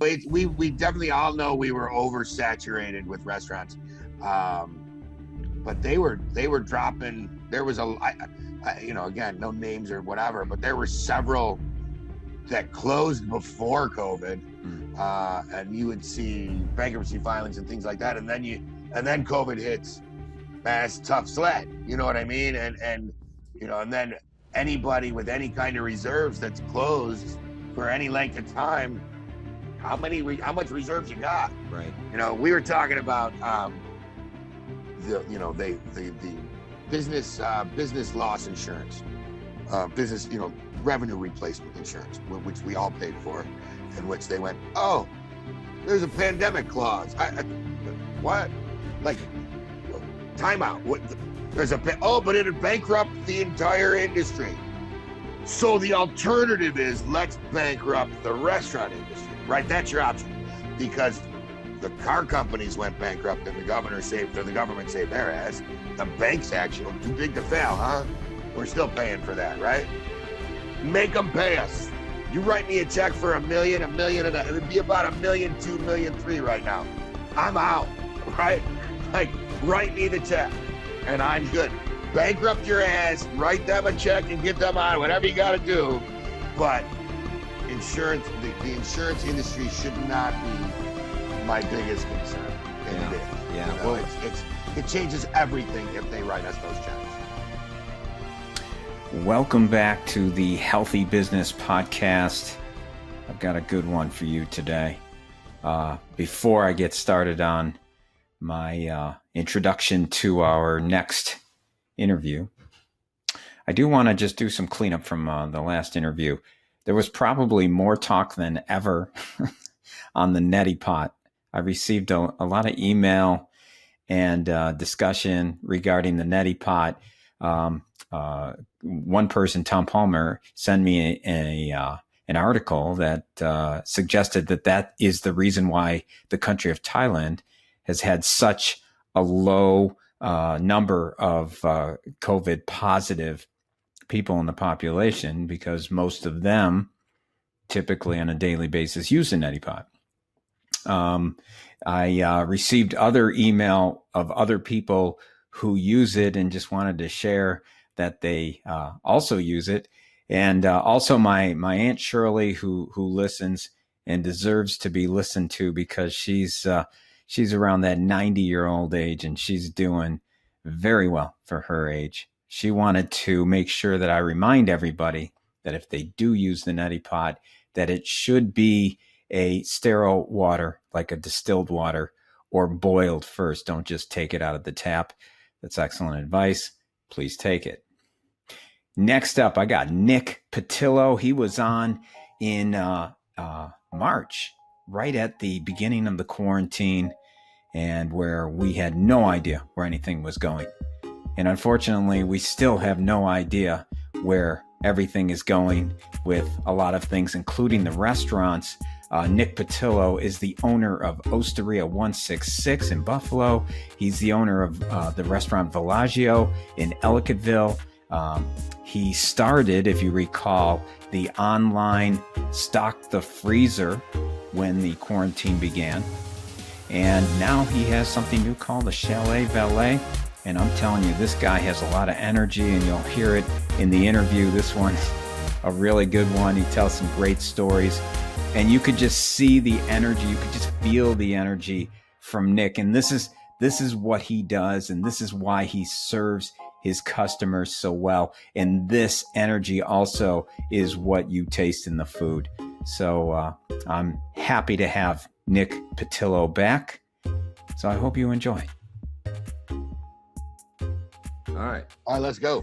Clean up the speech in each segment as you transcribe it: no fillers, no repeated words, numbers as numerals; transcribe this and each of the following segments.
we definitely all know we were oversaturated with restaurants, but they were dropping. There was again, no names or whatever, but there were several that closed before COVID, and you would see bankruptcy filings and things like that, and then COVID hits. That's tough sled. You know what I mean? And then anybody with any kind of reserves that's closed for any length of time, how much reserves you got? Right. We were talking about the business loss insurance, business revenue replacement insurance, which we all paid for, in which they went, oh, there's a pandemic clause. What? Like, timeout. What? But it'd bankrupt the entire industry. So the alternative is, let's bankrupt the restaurant industry, right? That's your option, because the car companies went bankrupt and the government saved their ass. The banks actually too big to fail, huh? We're still paying for that, right? Make them pay us. You write me a check for $1 million, it'd be about $1.2 million, $1.3 million right now. I'm out, right? Like, write me the check and I'm good. Bankrupt your ass, write them a check and get them out, whatever you got to do. But insurance, the insurance industry should not be my biggest concern. Yeah. It changes everything if they write us those checks. Welcome back to the Healthy Business Podcast. I've got a good one for you today. Before I get started on my introduction to our next interview, I do want to just do some cleanup from the last interview. There was probably more talk than ever on the neti pot. I received a lot of email and discussion regarding the neti pot. One person, Tom Palmer, sent me an article that suggested that is the reason why the country of Thailand has had such a low number of COVID positive people in the population, because most of them typically on a daily basis use a neti pot. I received other email of other people who use it and just wanted to share that they also use it. And also my Aunt Shirley, who listens and deserves to be listened to, because she's around that 90-year-old age and she's doing very well for her age. She wanted to make sure that I remind everybody that if they do use the neti pot, that it should be a sterile water, like a distilled water, or boiled first. Don't just take it out of the tap. That's excellent advice. Please take it. Next up, I got Nick Pitillo. He was on in March, right at the beginning of the quarantine, and where we had no idea where anything was going. And unfortunately, we still have no idea where everything is going with a lot of things, including the restaurants. Nick Pitillo is the owner of Osteria 166 in Buffalo. He's the owner of the restaurant Villaggio in Ellicottville. He started, if you recall, the online stock the freezer when the quarantine began. And now he has something new called the Chalet Valet. And I'm telling you, this guy has a lot of energy, and you'll hear it in the interview. This one's a really good one. He tells some great stories. And you could just see the energy. You could just feel the energy from Nick. And this is what he does. And this is why he serves his customers so well. And this energy also is what you taste in the food. So I'm happy to have Nick Pitillo back. So I hope you enjoy. All right, let's go.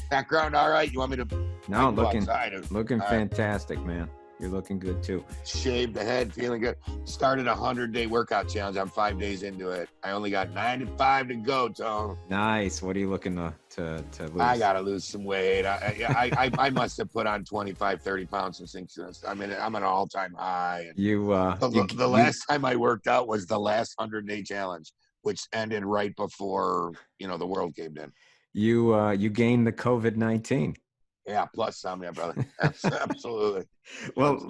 Background, all right? You want me to? No, looking All fantastic, right, man. You're looking good too. Shaved the head, feeling good. Started a 100-day workout challenge. I'm 5 days into it. I only got 95 to go, Tom. Nice. What are you looking to lose? I gotta lose some weight. I must have put on 25, 30 pounds since I'm an all-time high. The last time I worked out was the last 100-day challenge, which ended right before the world caved in. You gained the COVID-19. Yeah, plus some, yeah, brother. Absolutely. Well,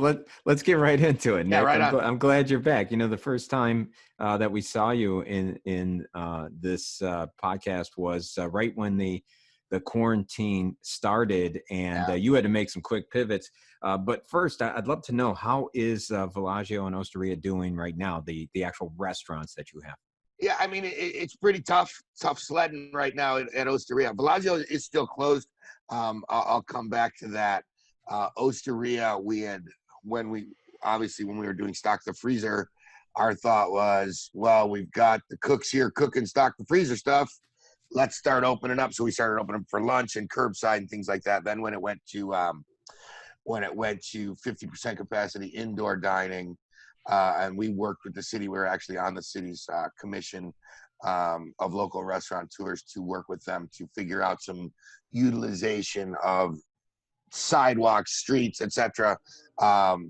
let's get right into it, Yeah, Nick. right on. I'm glad you're back. You know, the first time that we saw you in this podcast was right when the quarantine started, and Yeah. you had to make some quick pivots. But first, I'd love to know, how is Villaggio and Osteria doing right now? The actual restaurants that you have. Yeah, I mean, it's pretty tough sledding right now at Osteria. Villaggio is still closed. I'll come back to that. Osteria, when we when we were doing stock the freezer, our thought was, well, we've got the cooks here cooking stock the freezer stuff. Let's start opening up. So we started opening for lunch and curbside and things like that. Then when it went to 50% capacity indoor dining, and we worked with the city. We were actually on the city's commission of local restaurateurs to work with them to figure out some utilization of sidewalks, streets, etc.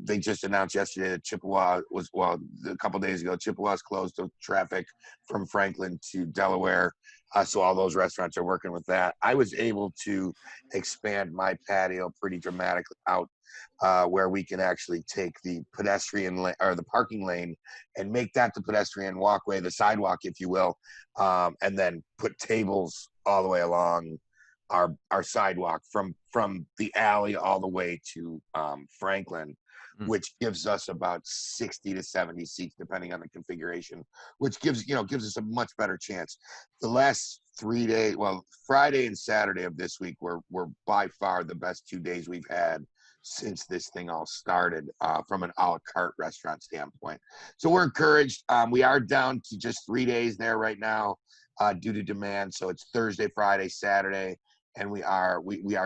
They just announced yesterday that Chippewa was, well, a couple days ago, Chippewa's closed to traffic from Franklin to Delaware. So all those restaurants are working with that. I was able to expand my patio pretty dramatically out, where we can actually take the pedestrian lane or the parking lane and make that the pedestrian walkway, the sidewalk, if you will, and then put tables all the way along our sidewalk from the alley all the way to Franklin, which gives us about 60 to 70 seats depending on the configuration, which gives us a much better chance. The last 3 days, well, Friday and Saturday of this week were by far the best 2 days we've had since this thing all started, from an a la carte restaurant standpoint. So we're encouraged. We are down to just 3 days there right now, due to demand. So it's Thursday, Friday, Saturday, and we are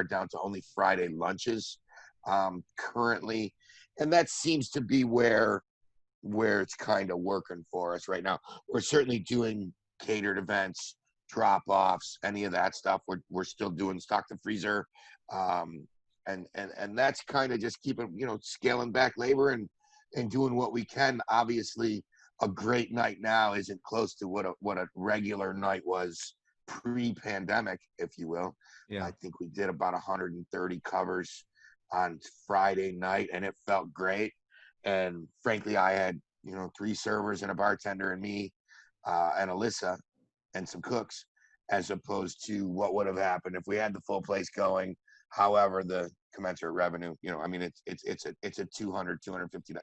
down to only Friday lunches currently, and that seems to be where it's kind of working for us right now. We're certainly doing catered events, drop-offs, any of that stuff. We're still doing stock the freezer, and that's kind of just keeping, scaling back labor and doing what we can. Obviously, a great night now isn't close to what a regular night was pre-pandemic, if you will. Yeah. I think we did about 130 covers on Friday night, and it felt great. And frankly, I had 3 servers and a bartender and me, and Alyssa and some cooks, as opposed to what would have happened if we had the full place going. However, the commensurate revenue, I mean, it's a 250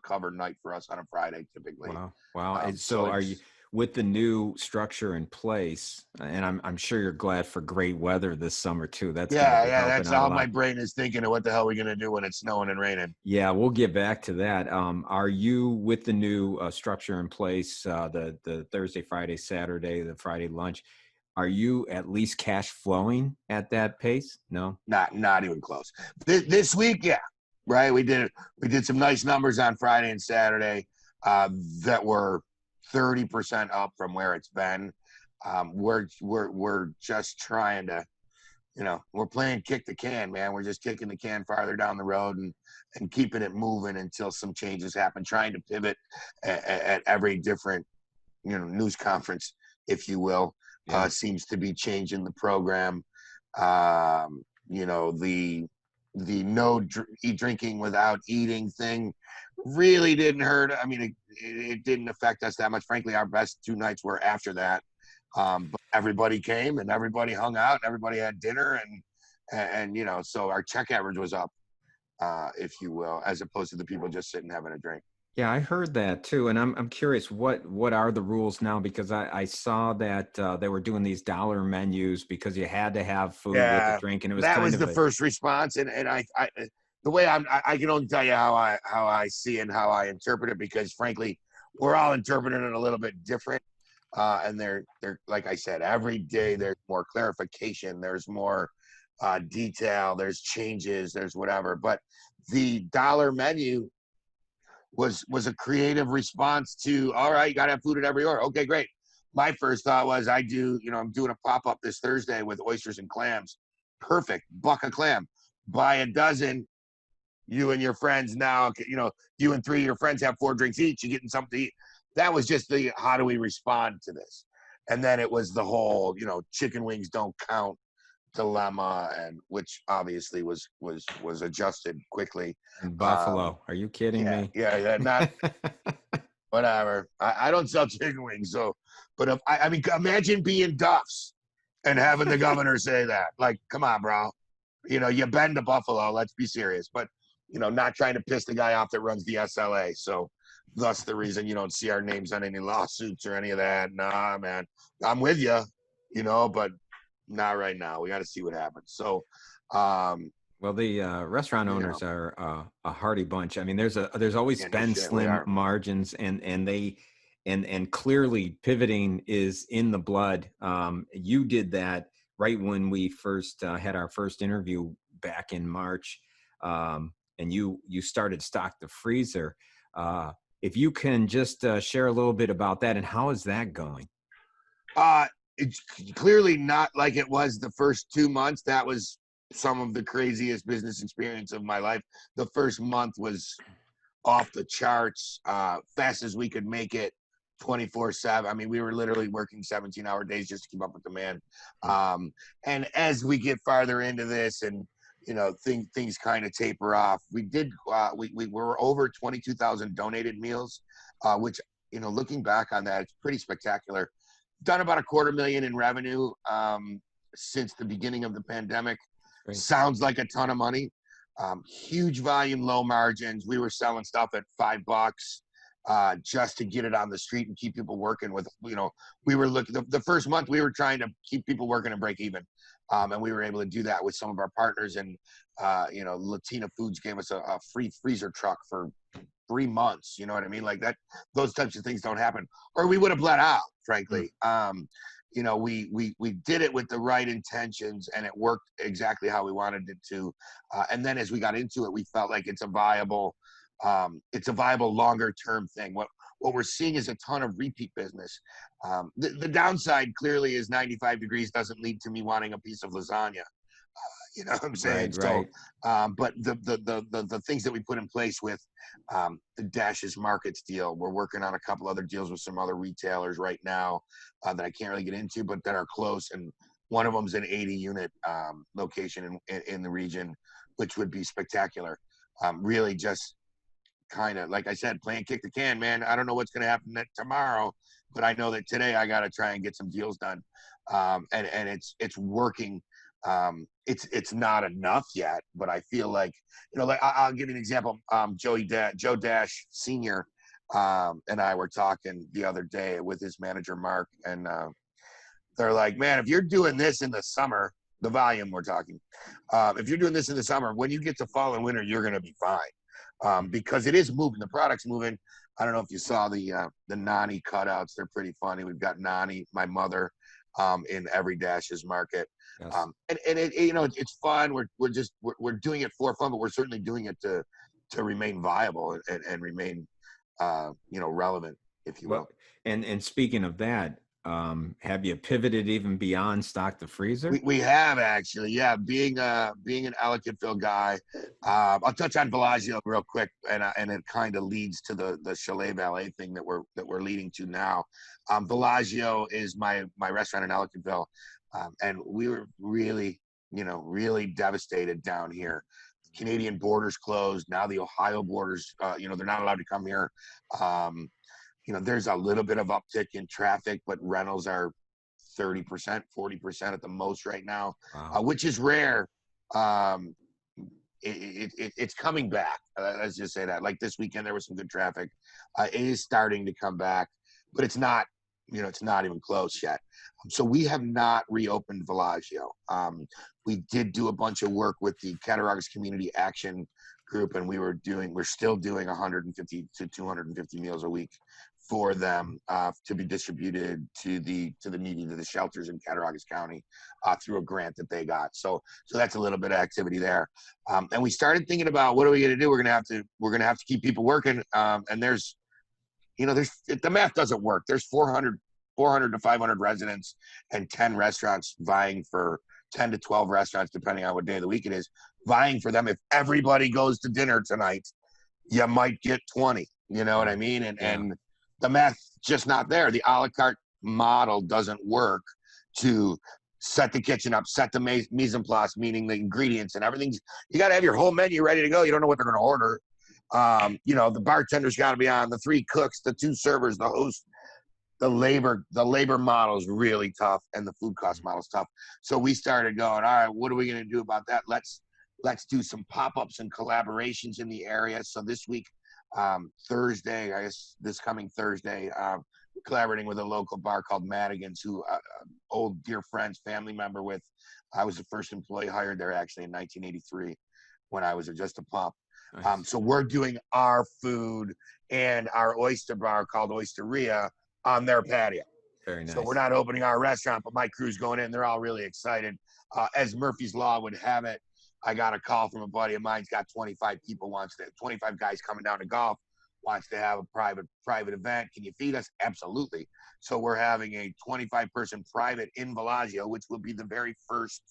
cover night for us on a Friday typically. Wow. And so are you, with the new structure in place, and I'm sure you're glad for great weather this summer too. That's yeah, helping that's out all a lot. my brain is thinking of, what the hell are we gonna do when it's snowing and raining. Yeah, we'll get back to that. Are you, with the new structure in place, the Thursday, Friday, Saturday, the Friday lunch, are you at least cash flowing at that pace? No? Not even close. This week, yeah, right. We did some nice numbers on Friday and Saturday, that were 30% up from where it's been. We're just trying to, we're playing kick the can, man. We're just kicking the can farther down the road and keeping it moving until some changes happen. Trying to pivot at every different, news conference, if you will. Yeah. Seems to be changing the program. The no drinking without eating thing really didn't hurt. I mean, it didn't affect us that much. Frankly, our best 2 nights were after that. But everybody came and everybody hung out and everybody had dinner and so our check average was up, if you will, as opposed to the people just sitting having a drink. Yeah, I heard that too, and I'm curious, what are the rules now? Because I saw that they were doing these dollar menus because you had to have food with the drink, and it was that kind was of the first response, and I the way I can only tell you how I see and how I interpret it, because frankly, we're all interpreting it a little bit different, and they're like I said, every day there's more clarification, there's more detail, there's changes, there's whatever, but the dollar menu was a creative response to, all right, you got to have food at every order. Okay, great. My first thought was, I'm doing a pop-up this Thursday with oysters and clams. Perfect. Buck a clam. Buy a dozen. You and your friends now, you and 3 of your friends have 4 drinks each. You're getting something to eat. That was just how do we respond to this? And then it was the whole, chicken wings don't count dilemma, and which obviously was adjusted quickly. In Buffalo. Are you kidding Yeah, me? yeah, not whatever. I don't sell chicken wings, so, but if I mean, imagine being Duff's and having the governor say that. Like, come on, bro. You've been to Buffalo. Let's be serious. But not trying to piss the guy off that runs the SLA. So, thus the reason you don't see our names on any lawsuits or any of that. Nah, man, I'm with you. But not right now. We got to see what happens. So, well, the restaurant owners are a hardy bunch. I mean, there's always yeah, no been shit, slim margins, and they and clearly pivoting is in the blood. You did that right when we first had our first interview back in March, and you started Stock the Freezer. If you can just share a little bit about that, and how is that going? It's clearly not like it was the first 2 months. That was some of the craziest business experience of my life. The first month was off the charts, fast as we could make it, 24/7. I mean, we were literally working 17-hour days just to keep up with demand. And as we get farther into this, and things kind of taper off, we were over 22,000 donated meals, which looking back on that, it's pretty spectacular. Done about $250,000 in revenue since the beginning of the pandemic. Great. Sounds like a ton of money. Huge volume, low margins. We were selling stuff at $5 just to get it on the street and keep people working. With we were looking the first month we were trying to keep people working and break even, and we were able to do that with some of our partners. And Latina Foods gave us a free freezer truck for 3 months. You know what I mean? Like that. Those types of things don't happen, or we would have bled out, frankly. We did it with the right intentions, and it worked exactly how we wanted it to. And then as we got into it, we felt like it's a viable longer term thing. What we're seeing is a ton of repeat business. The downside clearly is 95 degrees doesn't lead to me wanting a piece of lasagna. You know what I'm saying? Right. So, but the things that we put in place with the Dashes Markets deal, we're working on a couple other deals with some other retailers right now that I can't really get into, but that are close. And one of them's an 80-unit location in the region, which would be spectacular. Really just kind of, like I said, playing kick the can, man. I don't know what's going to happen tomorrow, but I know that today I got to try and get some deals done. And it's working. It's not enough yet, but I feel like, like I'll give you an example. Joe Dash Sr. And I were talking the other day with his manager, Mark, and they're like, man, if you're doing this in the summer, the volume we're talking, if you're doing this in the summer, when you get to fall and winter, you're going to be fine. Because it is moving, the product's moving. I don't know if you saw the Nani cutouts. They're pretty funny. We've got Nani, my mother, in every Dashes market. Yes. And it's fun. We're doing it for fun, but we're certainly doing it to remain viable and remain relevant, if you will. Well, and speaking of that, have you pivoted even beyond Stock the Freezer? We have actually, yeah. Being an Ellicottville guy, I'll touch on Villaggio real quick, and it kind of leads to the Chalet Valet thing that we're leading to now. Villaggio is my restaurant in Ellicottville, and we were really devastated down here. Canadian borders closed. Now the Ohio borders, they're not allowed to come here. There's a little bit of uptick in traffic, but rentals are 30%, 40% at the most right now. Wow. Which is rare. It's coming back. Let's just say that. Like this weekend, there was some good traffic. It is starting to come back, but it's not, it's not even close yet. So we have not reopened Villaggio. We did do a bunch of work with the Cattaraugus Community Action Group, and we're still doing 150 to 250 meals a week for them to be distributed to the needy, to the shelters in Cattaraugus County through a grant that they got. So that's a little bit of activity there. And we started thinking about, what are we going to do? We're going to have to keep people working. And there's the math doesn't work. There's 400 to 500 residents and 10 restaurants vying for 10 to 12 restaurants, depending on what day of the week it is, vying for them. If everybody goes to dinner tonight, you might get 20. You know what I mean? And the math just not there. The a la carte model doesn't work to set the kitchen up, set the mise en place, meaning the ingredients and everything. You got to have your whole menu ready to go. You don't know what they're going to order. The bartender's got to be on, the 3 cooks, the 2 servers, the host. The labor model is really tough, and the food cost model is tough. So we started going, all right, what are we going to do about that? Let's do some pop-ups and collaborations in the area. So this week, Thursday, I guess this coming Thursday, collaborating with a local bar called Madigan's, who old dear friends, family member with. I was the first employee hired there actually in 1983 when I was just a pup. Nice. So we're doing our food and our oyster bar called Osteria on their patio. Very nice. So we're not opening our restaurant, but my crew's going in. They're all really excited. As Murphy's Law would have it, I got a call from a buddy of mine. He's got 25 guys coming down to golf, wants to have a private event. Can you feed us? Absolutely. So we're having a 25-person private in Villaggio, which will be the very first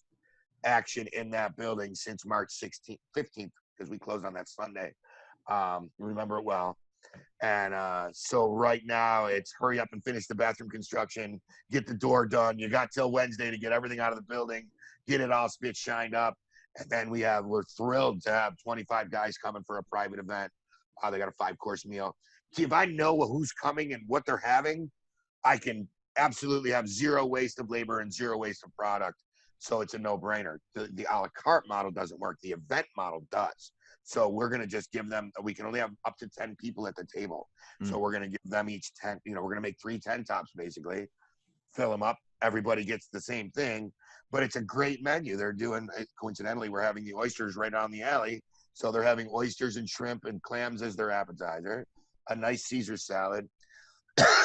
action in that building since March 15th, because we closed on that Sunday. Remember it well. And so right now it's hurry up and finish the bathroom construction, get the door done. You got till Wednesday to get everything out of the building, get it all spit shined up. And then we're thrilled to have 25 guys coming for a private event. They got a 5-course meal. See, if I know who's coming and what they're having, I can absolutely have 0 waste of labor and 0 waste of product. So it's a no-brainer. The a la carte model doesn't work. The event model does. So we're going to just give them, we can only have up to 10 people at the table. So we're going to give them each 10, we're going to make 3 10 tops basically, fill them up. Everybody gets the same thing, but it's a great menu. They're doing, coincidentally, we're having the oysters right on the alley. So they're having oysters and shrimp and clams as their appetizer, a nice Caesar salad,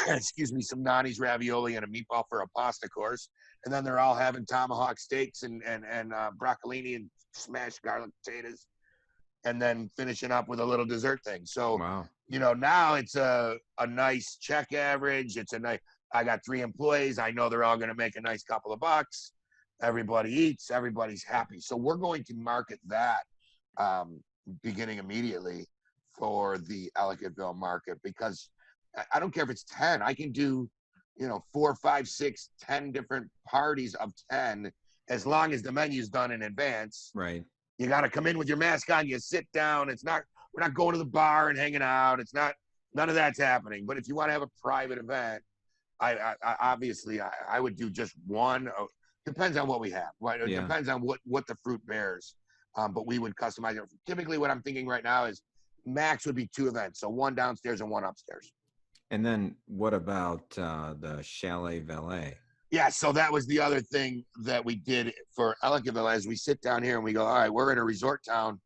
excuse me, some Nani's ravioli and a meatball for a pasta course. And then they're all having tomahawk steaks and broccolini and smashed garlic potatoes. And then finishing up with a little dessert thing. So, wow. Now it's a nice check average. I got 3 employees. I know they're all going to make a nice couple of bucks. Everybody eats, everybody's happy. So we're going to market that beginning immediately for the Ellicottville market, because I don't care if it's 10. I can do, 4, 5, 6, 10 different parties of 10, as long as the menu's done in advance. Right. You got to come in with your mask on. You sit down. We're not going to the bar and hanging out. None of that's happening. But if you want to have a private event, I obviously would do just one. Depends on what we have. Right? It depends on what the fruit bears. But we would customize it. Typically, what I'm thinking right now is max would be 2 events. So 1 downstairs and 1 upstairs. And then what about the Chalet Valet? Yeah, so that was the other thing that we did for Ellicottville. As we sit down here and we go, all right, we're in a resort town,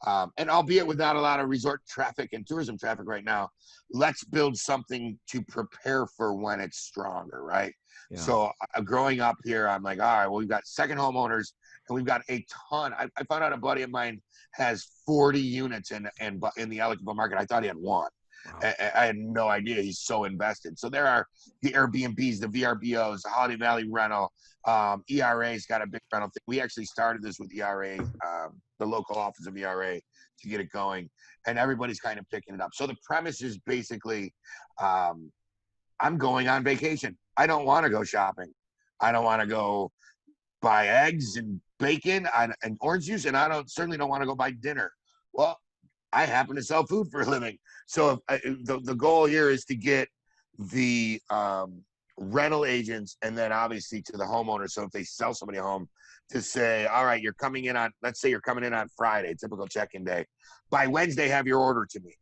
and albeit without a lot of resort traffic and tourism traffic right now, let's build something to prepare for when it's stronger, right? Yeah. So growing up here, I'm like, all right, well, we've got second homeowners, and we've got a ton. I found out a buddy of mine has 40 units in the Ellicottville market. I thought he had 1. Wow. I had no idea. He's so invested. So there are the Airbnbs, the VRBOs, the Holiday Valley Rental. ERA's got a big rental thing. We actually started this with ERA, the local office of ERA, to get it going. And everybody's kind of picking it up. So the premise is basically, I'm going on vacation. I don't want to go shopping. I don't want to go buy eggs and bacon and orange juice, and certainly don't want to go buy dinner. Well, I happen to sell food for a living. So the goal here is to get the rental agents, and then obviously to the homeowner. So if they sell somebody a home, to say, all right, let's say you're coming in on Friday, typical check-in day. By Wednesday, have your order to me,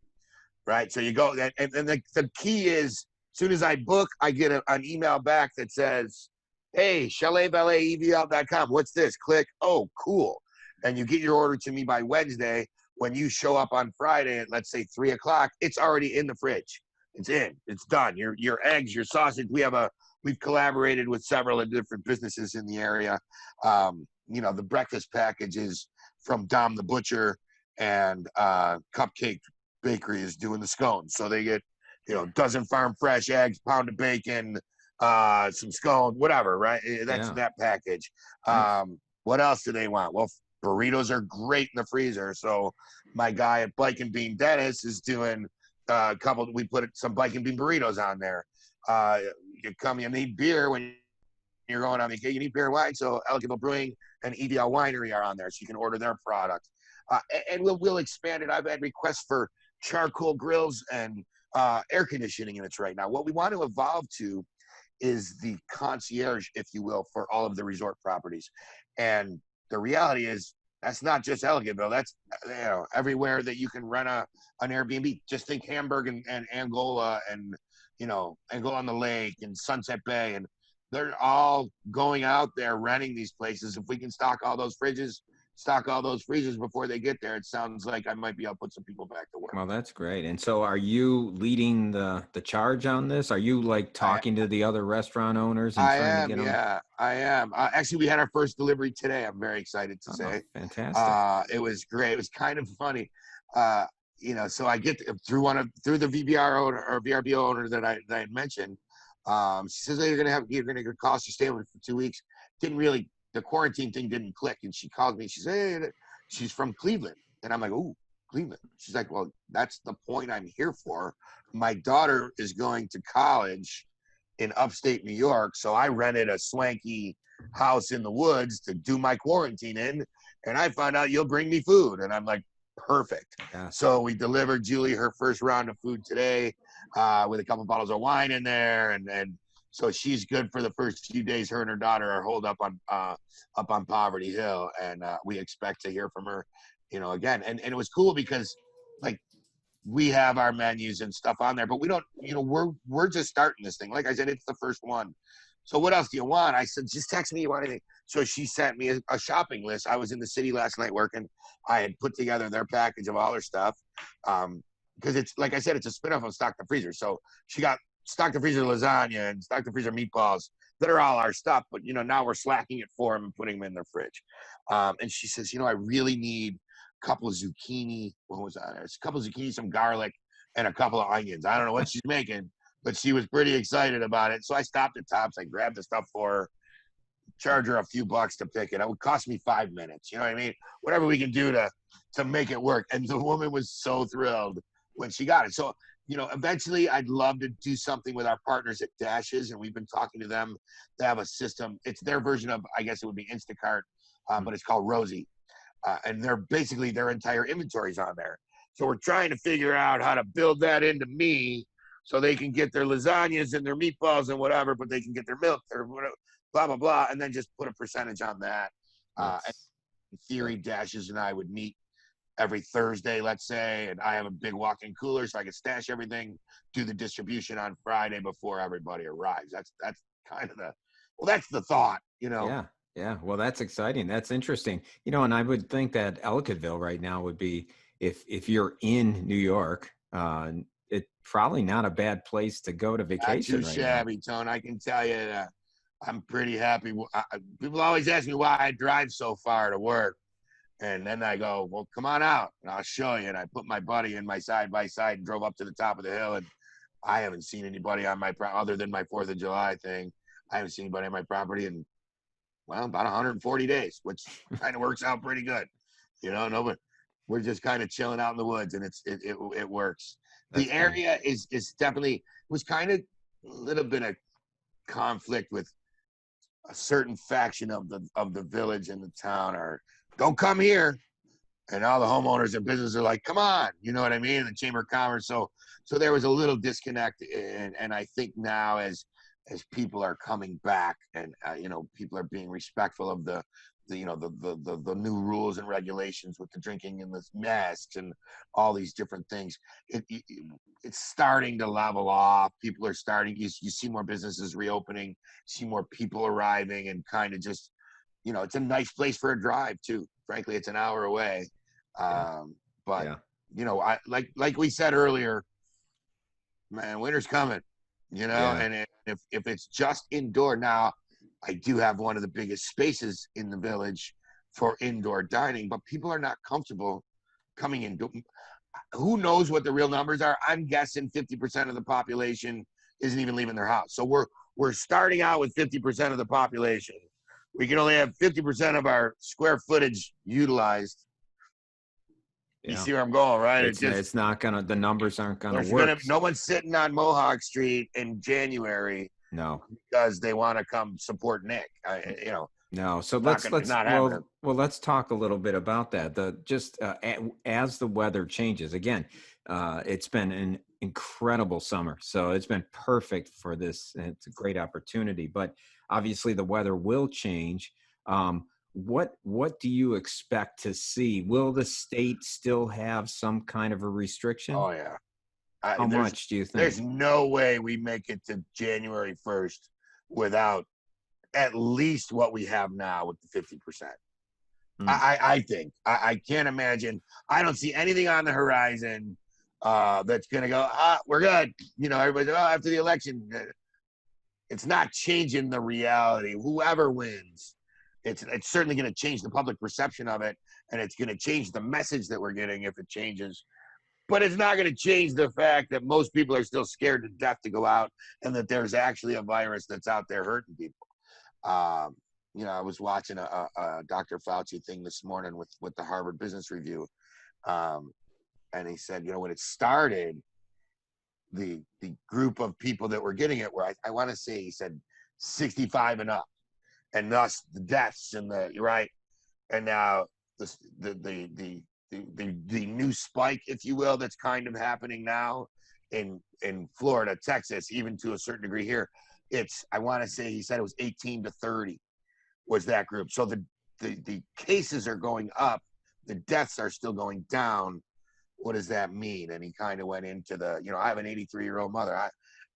right? So you go, and the key is, as soon as I book, I get an email back that says, hey, chaletvaletevl.com. What's this? Click. Oh, cool. And you get your order to me by Wednesday. When you show up on Friday at, let's say, 3 o'clock, it's already in the fridge. It's in. It's done. Your eggs, your sausage. We've collaborated with several different businesses in the area. The breakfast packages from Dom the Butcher, and Cupcake Bakery is doing the scones. So they get, dozen farm fresh eggs, pound of bacon, some scones, whatever, right? That's that package. What else do they want? Well, burritos are great in the freezer. So my guy at Bike and Bean Dennis is doing we put some Bike and Bean burritos on there. You need beer when you're going on vacation, you need beer and wine. So Ellicottville Brewing and EDL Winery are on there, so you can order their product. And we'll expand it. I've had requests for charcoal grills and air conditioning units right now. What we want to evolve to is the concierge, if you will, for all of the resort properties. And the reality is that's not just Ellicottville. That's everywhere that you can rent an Airbnb. Just think Hamburg and Angola and Angola on the Lake and Sunset Bay, and they're all going out there renting these places. If we can stock all those freezers before they get there, it sounds like I might be able to put some people back to work. Well, that's great. And so are you leading the charge on this? Are you like talking to the other restaurant owners and trying to get them? Yeah, I am. Actually, we had our first delivery today. I'm very excited to say. Fantastic. It was great. It was kind of funny. So I get through the VBR owner or VRBO owner that I had mentioned. She says, "Hey, you're gonna get cost you staying with for 2 weeks." The quarantine thing didn't click, and she called me. She said, "Hey," she's from Cleveland, and I'm like, "Ooh, Cleveland." She's like, "Well, that's the point I'm here for. My daughter is going to college in upstate New York, so I rented a swanky house in the woods to do my quarantine in, and I found out you'll bring me food." And I'm like, perfect. Yeah. So we delivered Julie her first round of food today with a couple bottles of wine in there, and so she's good for the first few days. Her and her daughter are holed up on Poverty Hill, and we expect to hear from her, again. And it was cool because, like, we have our menus and stuff on there, but we don't, we're just starting this thing. Like I said, it's the first one. So what else do you want? I said, just text me you want anything. So she sent me a shopping list. I was in the city last night working. I had put together their package of all her stuff. Because it's, like I said, it's a spinoff of Stock the Freezer. So she got Stock the Freezer lasagna and Stock the Freezer meatballs that are all our stuff. But, now we're slacking it for them and putting them in their fridge. And she says, I really need a couple of zucchini. What was that? It's a couple of zucchini, some garlic, and a couple of onions. I don't know what she's making, but she was pretty excited about it. So I stopped at Tops. I grabbed the stuff for her, charge her a few bucks to pick it. It would cost me 5 minutes. You know what I mean? Whatever we can do to make it work. And the woman was so thrilled when she got it. So, eventually I'd love to do something with our partners at Dashes, and we've been talking to them to have a system. It's their version of, I guess it would be Instacart, but it's called Rosie. And their entire inventory's on there. So we're trying to figure out how to build that into me so they can get their lasagnas and their meatballs and whatever, but they can get their milk or whatever, blah, blah, blah, and then just put a percentage on that. And in theory, Dashes and I would meet every Thursday, let's say, and I have a big walk-in cooler so I can stash everything, do the distribution on Friday before everybody arrives. That's kind of that's the thought, Yeah. Well, that's exciting. That's interesting. And I would think that Ellicottville right now would be, if you're in New York, it's probably not a bad place to go to vacation. Not too shabby, Tone. I can tell you that I'm pretty happy. People always ask me why I drive so far to work. And then I go, well, come on out and I'll show you. And I put my buddy in my side-by-side and drove up to the top of the hill. And I haven't seen anybody on my other than my 4th of July thing. I haven't seen anybody on my property in, about 140 days, which kind of works out pretty good. But we're just kind of chilling out in the woods, and it works. The area is definitely, was kind of a little bit of conflict with a certain faction of the village and the town are, don't come here. And all the homeowners and businesses are like, come on, you know what I mean? The Chamber of Commerce. So there was a little disconnect. And I think now as people are coming back and, people are being respectful of the new rules and regulations with the drinking and the masks and all these different things, it's starting to level off. People are starting, you see more businesses reopening, see more people arriving, and kind of just, it's a nice place for a drive too. Frankly, it's an hour away. But like we said earlier, man, winter's coming, and if it's just indoor now, I do have one of the biggest spaces in the village for indoor dining, but people are not comfortable coming in. Who knows what the real numbers are? I'm guessing 50% of the population isn't even leaving their house. So we're starting out with 50% of the population. We can only have 50% of our square footage utilized. You see where I'm going, right? It's not gonna. The numbers aren't gonna work. No one's sitting on Mohawk Street in January No. because they want to come support Nick. No. So not happening. let's talk a little bit about that. As the weather changes again, it's been an incredible summer. So it's been perfect for this. And it's a great opportunity, but obviously the weather will change. What do you expect to see? Will the state still have some kind of a restriction? Oh yeah. How much do you think? There's no way we make it to January 1st without at least what we have now with the 50%. I think. I can't imagine. I don't see anything on the horizon that's going to go, we're good. Everybody's, after the election. It's not changing the reality. Whoever wins, it's certainly going to change the public perception of it, and it's going to change the message that we're getting if it changes. But it's not going to change the fact that most people are still scared to death to go out, and that there's actually a virus that's out there hurting people. I was watching a Dr. Fauci thing this morning with the Harvard Business Review, and he said, when it started, the group of people that were getting it were, I want to say, he said 65 and up, and thus the deaths and right. And now the new spike, if you will, that's kind of happening now in Florida, Texas, even to a certain degree here. I want to say he said it was 18 to 30 was that group. So the cases are going up, the deaths are still going down. What does that mean? And he kind of went into I have an 83-year-old mother.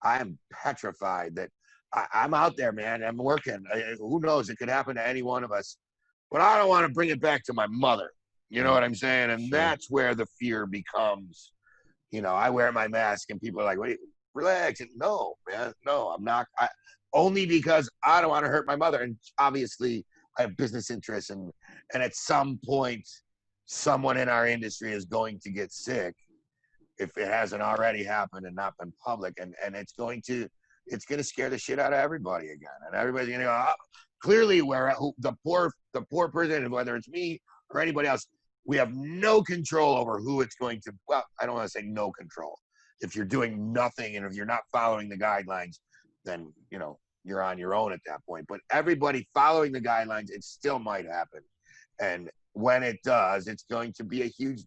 I am petrified that I'm out there, man. I'm working. Who knows? It could happen to any one of us. But I don't want to bring it back to my mother. You know what I'm saying? And that's where the fear becomes, I wear my mask and people are like, wait, relax. And no, man, no, I'm not. Only because I don't want to hurt my mother. And obviously I have business interests. And at some point, someone in our industry is going to get sick if it hasn't already happened and not been public. And it's going to scare the shit out of everybody again. And everybody's going to go, clearly where the poor person, whether it's me or anybody else, we have no control over who it's going to, well, I don't want to say no control. If you're doing nothing and if you're not following the guidelines, then, you're on your own at that point. But everybody following the guidelines, it still might happen. And when it does, it's going to be a huge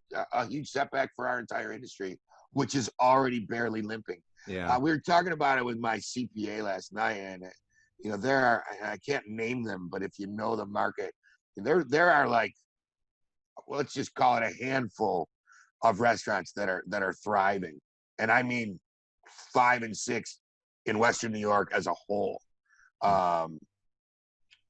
setback for our entire industry, which is already barely limping. Yeah. We were talking about it with my CPA last night, and there are, I can't name them, but if you know the market, there are like, well, let's just call it a handful of restaurants that are thriving, and I mean 5 and 6 in Western New York as a whole. A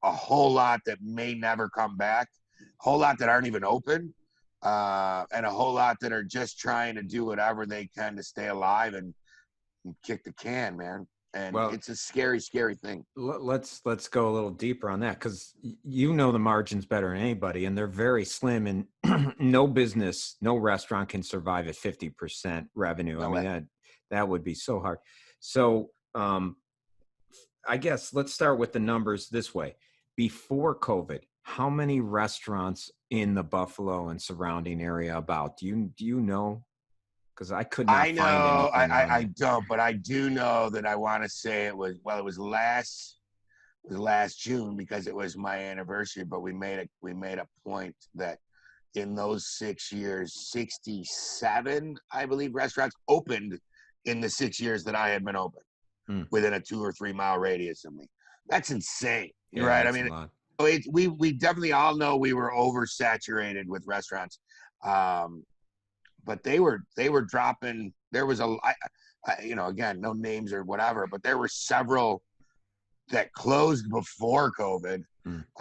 whole lot that may never come back, a whole lot that aren't even open, and a whole lot that are just trying to do whatever they can to stay alive and kick the can, man. And it's a scary, scary thing. Let's go a little deeper on that, because the margins better than anybody, and they're very slim, and no restaurant can survive at 50% revenue. No way. That would be so hard. So I guess let's start with the numbers this way. Before COVID, how many restaurants in the Buffalo and surrounding area about? Do you know? Because I could not find anything. I don't, but I do know that I want to say it was last June, because it was my anniversary, but we made a point that in those 6 years, 67, I believe, restaurants opened in the 6 years that I had been open, within a 2 or 3 mile radius of me. That's insane. You're right. I mean, we definitely all know we were oversaturated with restaurants. But they were dropping. There was again, no names or whatever, but there were several that closed before COVID,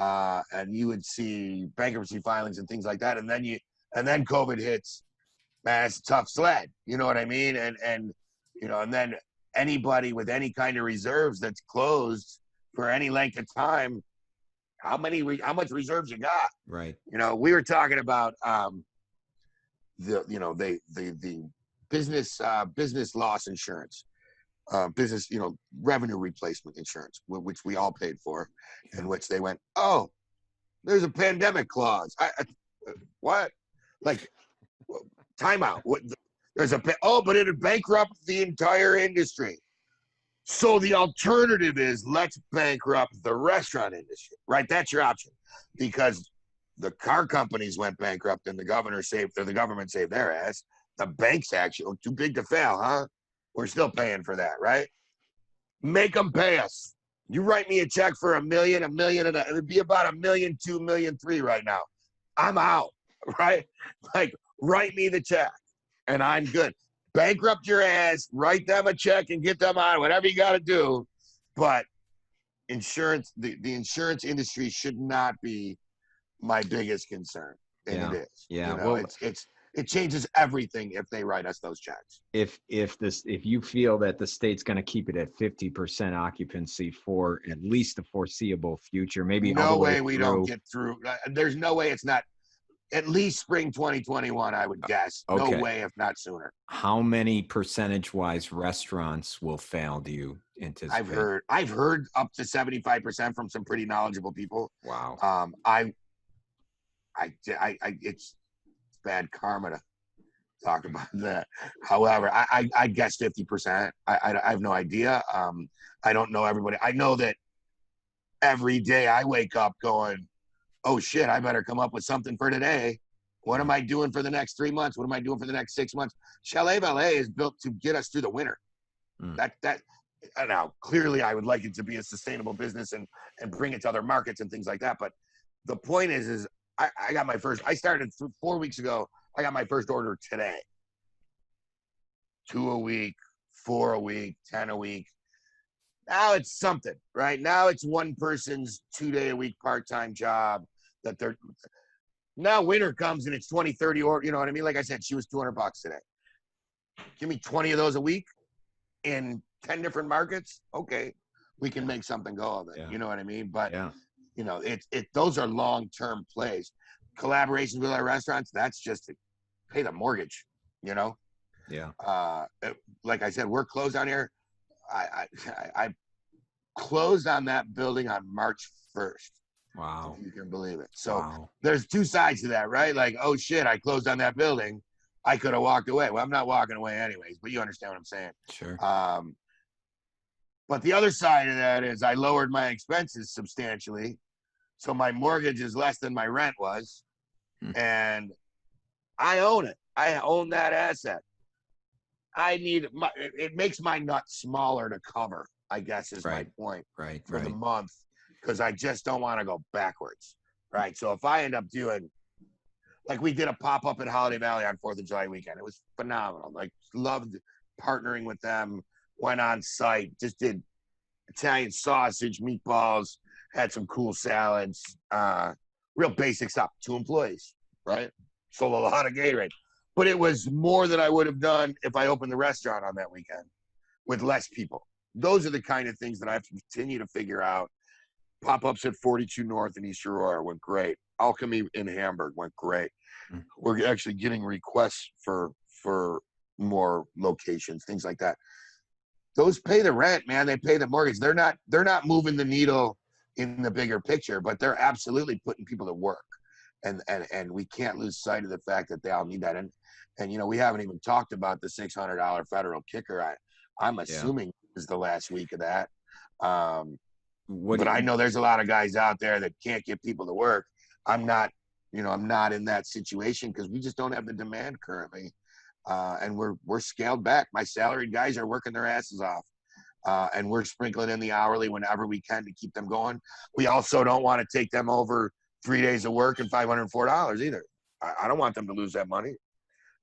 and you would see bankruptcy filings and things like that. And then COVID hits, man, it's a tough sled. You know what I mean? And then anybody with any kind of reserves that's closed for any length of time, how much reserves you got? Right. We were talking about the business loss insurance, business revenue replacement insurance, which we all paid for, in which they went, oh, there's a pandemic clause. What? Like, timeout. What? But it'd bankrupt the entire industry. So the alternative is let's bankrupt the restaurant industry, right? That's your option, because the car companies went bankrupt and the government saved their ass. The banks actually too big to fail, huh? We're still paying for that, right? Make them pay us. You write me a check for $1 million, it would be about $1.2 million, $1.3 million right now. I'm out, right? Like, write me the check and I'm good. Bankrupt your ass, write them a check and get them on, whatever you got to do. But insurance, the insurance industry should not be my biggest concern. And it is. Yeah. You know, Well, it changes everything if they write us those checks. if you feel that the state's going to keep it at 50% occupancy for at least the foreseeable future, maybe all No the way way we through. don't get through. There's no way it's not at least spring 2021, I would guess. No Okay. way if not sooner. How many percentage-wise restaurants will fail, do you anticipate? I've heard up to 75% from some pretty knowledgeable people. Wow. It's bad karma to talk about that. However, I guess 50%. I have no idea. I don't know everybody. I know that every day I wake up going, oh shit, I better come up with something for today. What am I doing for the next 3 months? What am I doing for the next 6 months? Chalet Valet is built to get us through the winter. Now, clearly I would like it to be a sustainable business and bring it to other markets and things like that. But the point is I got my first, I started 4 weeks ago. I got my first order today. 2 a week, 4 a week, 10 a week. Now it's something, right? Now it's one person's 2 day a week part-time job that they're, now winter comes and it's 20, 30, or you know what I mean? Like I said, she was $200 today. Give me 20 of those a week in 10 different markets. Okay. We can make something go of it. Yeah. You know what I mean? But Yeah. you know, those are long-term plays. Collaborations with our restaurants, that's just to pay the mortgage, you know? Yeah. Like I said, we're closed on here. I closed on that building on March 1st. Wow. If you can believe it. So Wow. there's two sides to that, right? Like, oh shit, I closed on that building. I could have walked away. Well, I'm not walking away anyways, but you understand what I'm saying. Sure. But the other side of that is I lowered my expenses substantially. So my mortgage is less than my rent was. And I own it. I own that asset. It makes my nut smaller to cover, I guess is my point. For the month, because I just don't want to go backwards. Right. So if I end up doing, like we did a pop-up at Holiday Valley on 4th of July weekend. It was phenomenal. Like, loved partnering with them, went on site, just did Italian sausage, meatballs, had some cool salads, real basic stuff. 2 employees, right? Sold a lot of Gatorade. But it was more than I would have done if I opened the restaurant on that weekend with less people. Those are the kind of things that I have to continue to figure out. Pop-ups at 42 North in East Aurora went great. Alchemy in Hamburg went great. We're actually getting requests for more locations, things like that. Those pay the rent, man. They pay the mortgage. They're not moving the needle in the bigger picture, but they're absolutely putting people to work. And we can't lose sight of the fact that they all need that. And you know, we haven't even talked about the $600 federal kicker. I'm assuming is the last week of that. But I know there's a lot of guys out there that can't get people to work. I'm not in that situation because we just don't have the demand currently. And we're scaled back. My salaried guys are working their asses off. And we're sprinkling in the hourly whenever we can to keep them going. We also don't want to take them over 3 days of work and $504 either. I don't want them to lose that money.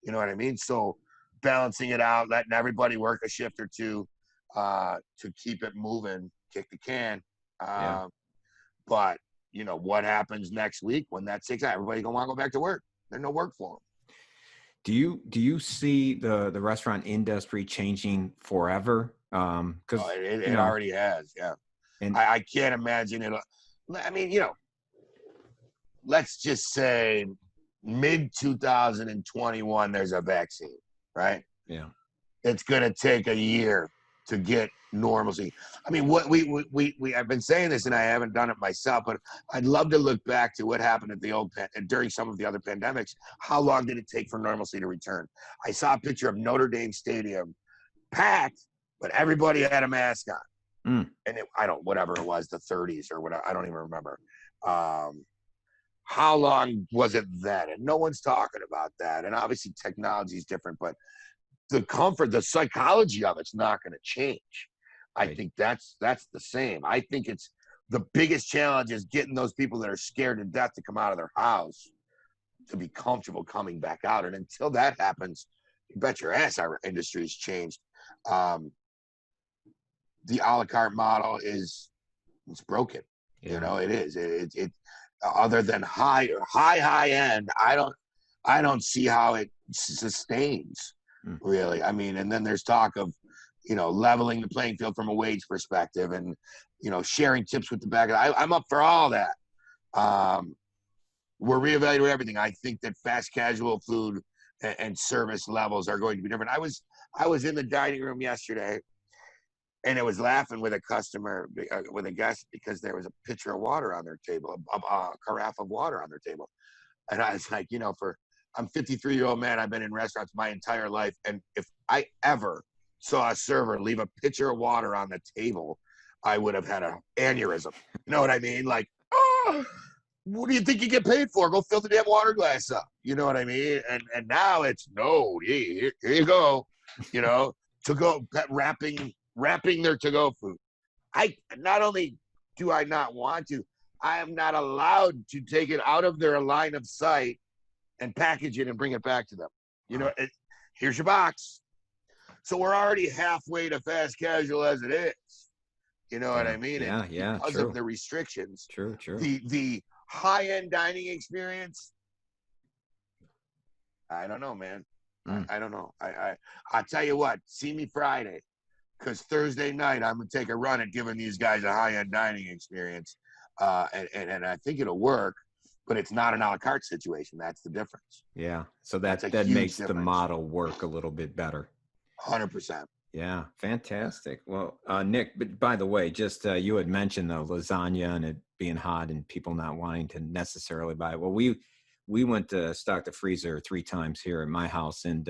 You know what I mean? So balancing it out, letting everybody work a shift or two to keep it moving, kick the can. But you know what happens next week when that 6 out, everybody's gonna want to go back to work. There's no work for them. Do you see the restaurant industry changing forever? Because it already has, yeah. And I can't imagine it. I mean, you know, let's just say mid 2021, there's a vaccine, right? Yeah. It's gonna take a year to get normalcy. I mean, what we I've been saying this and I haven't done it myself, but I'd love to look back to what happened at the old during some of the other pandemics. How long did it take for normalcy to return? I saw a picture of Notre Dame Stadium packed, but everybody had a mask on. Mm. And whatever it was, the 30s or whatever, I don't even remember. How long was it then? And no one's talking about that. And obviously technology is different, but the comfort, the psychology of it's not going to change. I think that's the same. I think it's the biggest challenge is getting those people that are scared to death to come out of their house to be comfortable coming back out. And until that happens, you bet your ass our industry's changed. The a la carte model it's broken. Yeah. You know, it is. It other than high end, I don't see how it sustains. Really. I mean, and then there's talk of, you know, leveling the playing field from a wage perspective and, you know, sharing tips with the back. I'm up for all that. We're reevaluating everything. I think that fast casual food and service levels are going to be different. I was in the dining room yesterday and I was laughing with a customer, with a guest, because there was a pitcher of water on their table, a carafe of water on their table. And I was like, you know, I'm a 53-year-old man. I've been in restaurants my entire life. And if I ever saw a server leave a pitcher of water on the table, I would have had an aneurysm. You know what I mean? Like, oh, what do you think you get paid for? Go fill the damn water glass up. You know what I mean? And now it's no, here you go. You know, to go wrapping their to-go food. I not only do I not want to, I am not allowed to take it out of their line of sight and package it and bring it back to them. You know, here's your box. So we're already halfway to fast casual as it is. You know what I mean? Yeah, and yeah. because of the restrictions. True. The high-end dining experience, I don't know, man. I don't know. I'll tell you what, see me Friday. Because Thursday night, I'm going to take a run at giving these guys a high-end dining experience. And I think it'll work, but it's not an a la carte situation. That's the difference. Yeah. So that makes the model work a little bit better. 100%. Yeah. Fantastic. Well, Nick, but by the way, just you had mentioned the lasagna and it being hot and people not wanting to necessarily buy it. Well, we went to stock the freezer 3 times here at my house, and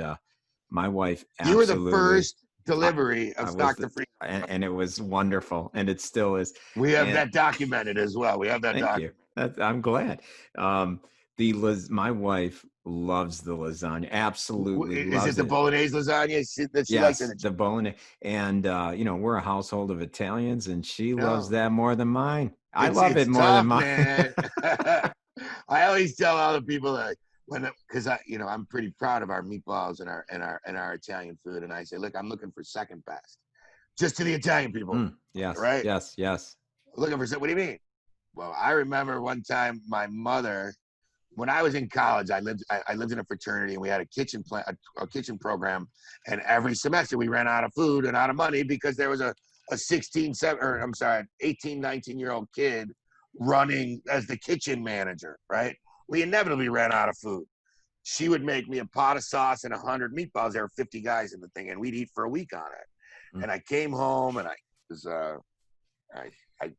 my wife absolutely. You were the first delivery of stock the freezer. And it was wonderful, and it still is. We have that documented as well. We have that documented. I'm glad. My wife loves the lasagna. Absolutely loves it. Is it the bolognese lasagna that she likes? Yes, the bolognese. And you know, we're a household of Italians, and she loves that more than mine. I love it more than mine. Man. I always tell all the people that because I'm pretty proud of our meatballs and our Italian food, and I say, look, I'm looking for second best, just to the Italian people. Yes, right. Yes. Looking for what do you mean? Well, I remember one time my mother, when I was in college, I lived in a fraternity, and we had a kitchen program, and every semester we ran out of food and out of money because there was a 18, 19-year-old kid running as the kitchen manager, right? We inevitably ran out of food. She would make me a pot of sauce and 100 meatballs. There were 50 guys in the thing, and we'd eat for a week on it. And I came home, and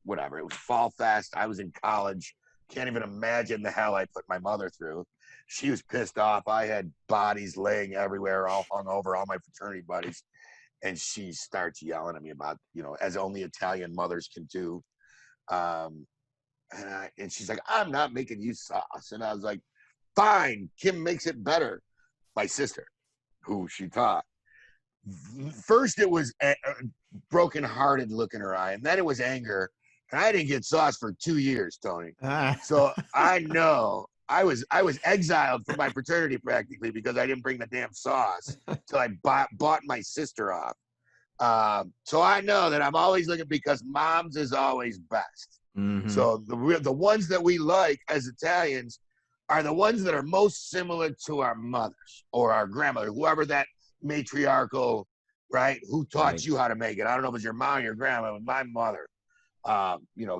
whatever. It was fall fest. I was in college. Can't even imagine the hell I put my mother through. She was pissed off. I had bodies laying everywhere, all hung over, all my fraternity buddies. And she starts yelling at me about, as only Italian mothers can do. And she's like, I'm not making you sauce. And I was like, fine, Kim makes it better. My sister, who she taught. First, it was broken-hearted look in her eye, and then it was anger. And I didn't get sauce for 2 years, Tony. So I know I was exiled from my fraternity practically because I didn't bring the damn sauce till I bought my sister off. So I know that I'm always looking, because mom's is always best. Mm-hmm. So the ones that we like as Italians are the ones that are most similar to our mothers or our grandmother, whoever that matriarchal, right? Who taught you how to make it? I don't know if it's your mom or your grandma, but my mother.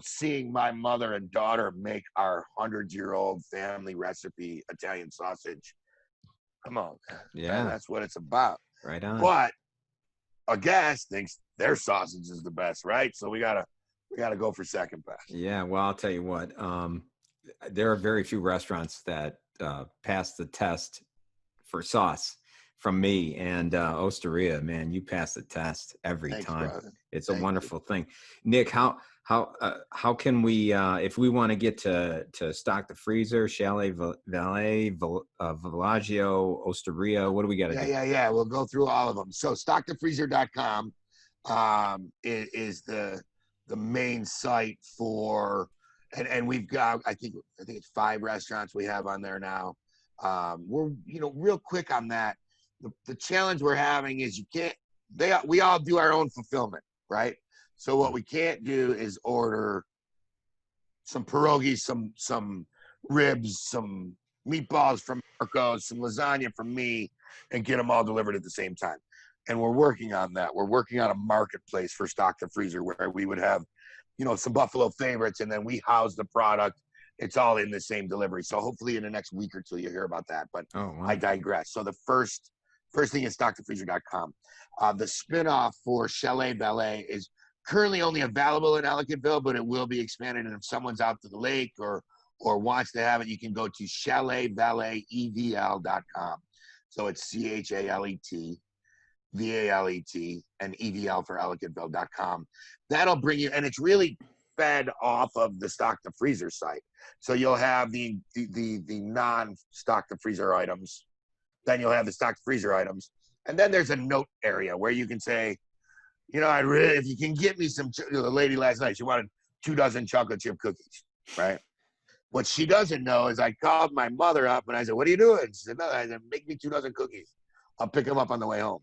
Seeing my mother and daughter make our 100-year-old family recipe Italian sausage. Come on. Yeah. That's what it's about. Right on. But a guest thinks their sausage is the best, right? So we gotta go for second best. Yeah. Well, I'll tell you what, there are very few restaurants that pass the test for sauce from me. And Osteria, man, you pass the test every Thanks, time. brother. It's a Thank you. wonderful thing. Nick, how can we, if we want to get to stock the freezer, Chalet Valet, Villaggio, Osteria, what do we got to do? Yeah. We'll go through all of them. So stockthefreezer.com is the main site for, and we've got, I think it's 5 restaurants we have on there now. We're, real quick on that. The challenge we're having is we all do our own fulfillment, right? So what we can't do is order some pierogies, some ribs, some meatballs from Marcos, some lasagna from me, and get them all delivered at the same time. And we're working on that. We're working on a marketplace for Stock the Freezer where we would have, some Buffalo favorites, and then we house the product. It's all in the same delivery. So hopefully in the next week or two, you'll hear about that. But I digress. So the first thing is stockthefreezer.com. The spinoff for Chalet Valet is currently only available in Ellicottville, but it will be expanded. And if someone's out to the lake or wants to have it, you can go to chaletvaletevl.com. So it's CHALET, VALET, and EVL for Ellicottville.com. That'll bring you, and it's really fed off of the Stock the Freezer site. So you'll have the non-Stock the Freezer items. Then you'll have the Stock the Freezer items. And then there's a note area where you can say, if you can get me some, the lady last night, she wanted 2 dozen chocolate chip cookies, right? What she doesn't know is I called my mother up and I said, "What are you doing?" She said, "No," I said, "Make me 2 dozen cookies. I'll pick them up on the way home."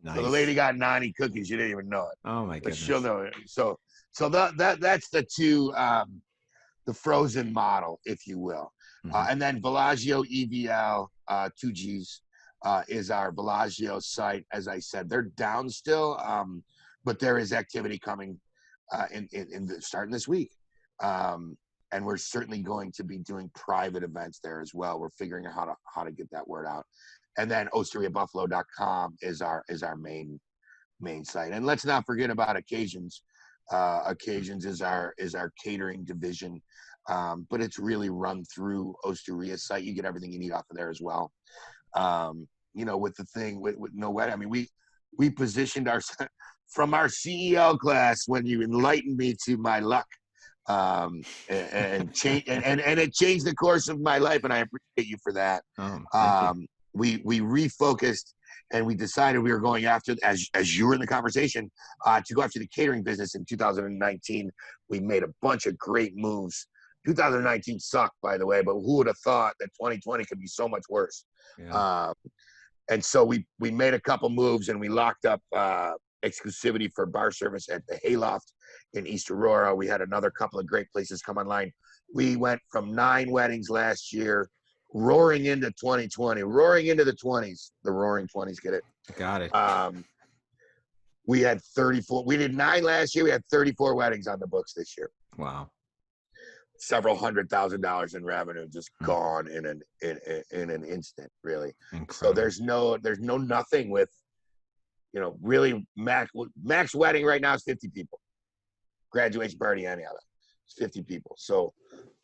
Nice. So the lady got 90 cookies. She didn't even know it. Oh my goodness. But she'll know it. So that's the two, the frozen model, if you will. Mm-hmm. And then Villaggio EVL, 2 Gs, is our Villaggio site. As I said, they're down still, but there is activity coming starting this week. And we're certainly going to be doing private events there as well. We're figuring out how to get that word out. And then osteriabuffalo.com is our main site. And let's not forget about Occasions. Occasions is our catering division, but it's really run through Osteria's site. You get everything you need off of there as well. With the thing with no wedding, I mean, we positioned our from our CEO class when you enlightened me to my luck, and change and it changed the course of my life, and I appreciate you for that. Thank you. We refocused and we decided we were going after, as you were in the conversation, to go after the catering business in 2019. We made a bunch of great moves. 2019 sucked, by the way, but who would have thought that 2020 could be so much worse? Yeah. And so we made a couple moves and we locked up exclusivity for bar service at the Hayloft in East Aurora. We had another couple of great places come online. We went from 9 weddings last year, roaring into 2020, roaring into the 20s, the roaring 20s, get it? Got it. We had 34. We did 9 last year. We had 34 weddings on the books this year. Wow. Several $100,000 in revenue just gone in an instant, really. Incredible. So there's no nothing with, really max wedding right now is 50 people. Graduation party, any other, it's 50 people. So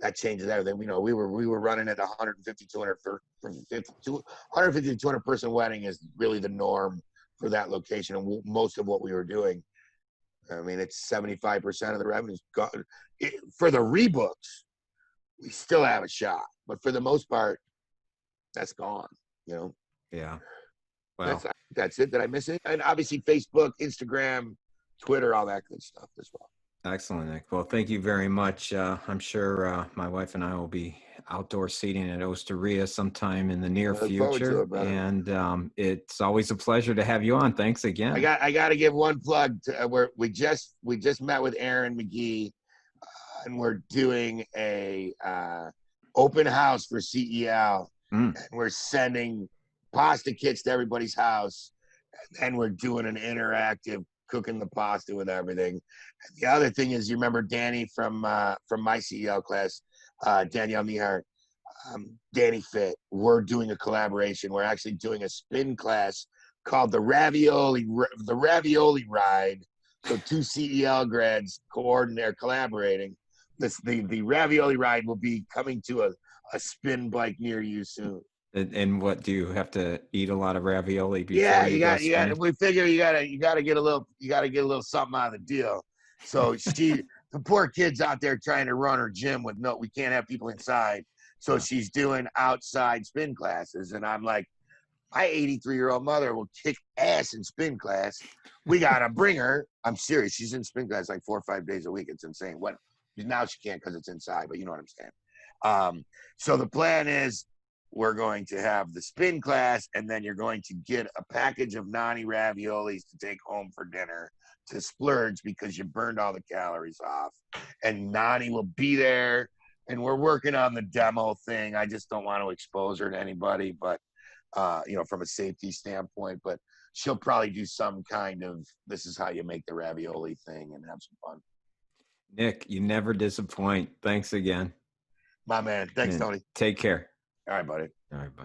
that changes everything. We were running at 150 to 200 person wedding is really the norm for that location, and most of what we were doing. I mean, it's 75% of the revenue's gone. For the rebooks, we still have a shot, but for the most part, that's gone. Yeah. Well, that's it. Did I miss it? And obviously, Facebook, Instagram, Twitter, all that good stuff as well. Excellent, Nick. Well, thank you very much. I'm sure my wife and I will be outdoor seating at Osteria sometime in the near future. And it's always a pleasure to have you on. Thanks again. I got to give one plug to where we just met with Erin McGee, and we're doing a open house for CEL, and we're sending pasta kits to everybody's house, and we're doing an interactive cooking the pasta with everything. And the other thing is, you remember Danny from my CEL class, Danielle Nyhart, Danifit. We're doing a collaboration. We're actually doing a spin class called the Ravioli Ride. So 2 CEL grads collaborating. The Ravioli Ride will be coming to a spin bike near you soon. And what, do you have to eat a lot of ravioli before Yeah, you go you got. swimming? We figure you gotta get a little something out of the deal. So the poor kid's out there trying to run her gym with no. We can't have people inside, so she's doing outside spin classes, and I'm like, my 83-year-old mother will kick ass in spin class. We gotta bring her. I'm serious. She's in spin class like 4 or 5 days a week. It's insane. What now she can't because it's inside, but you know what I'm saying. So the plan is we're going to have the spin class, and then you're going to get a package of Nani raviolis to take home for dinner to splurge because you burned all the calories off. And Nani will be there, and we're working on the demo thing. I just don't want to expose her to anybody, but from a safety standpoint, but she'll probably do some kind of this is how you make the ravioli thing and have some fun. Nick, you never disappoint. Thanks again. My man. Thanks, And Tony. take care. All right, buddy. All right, bye.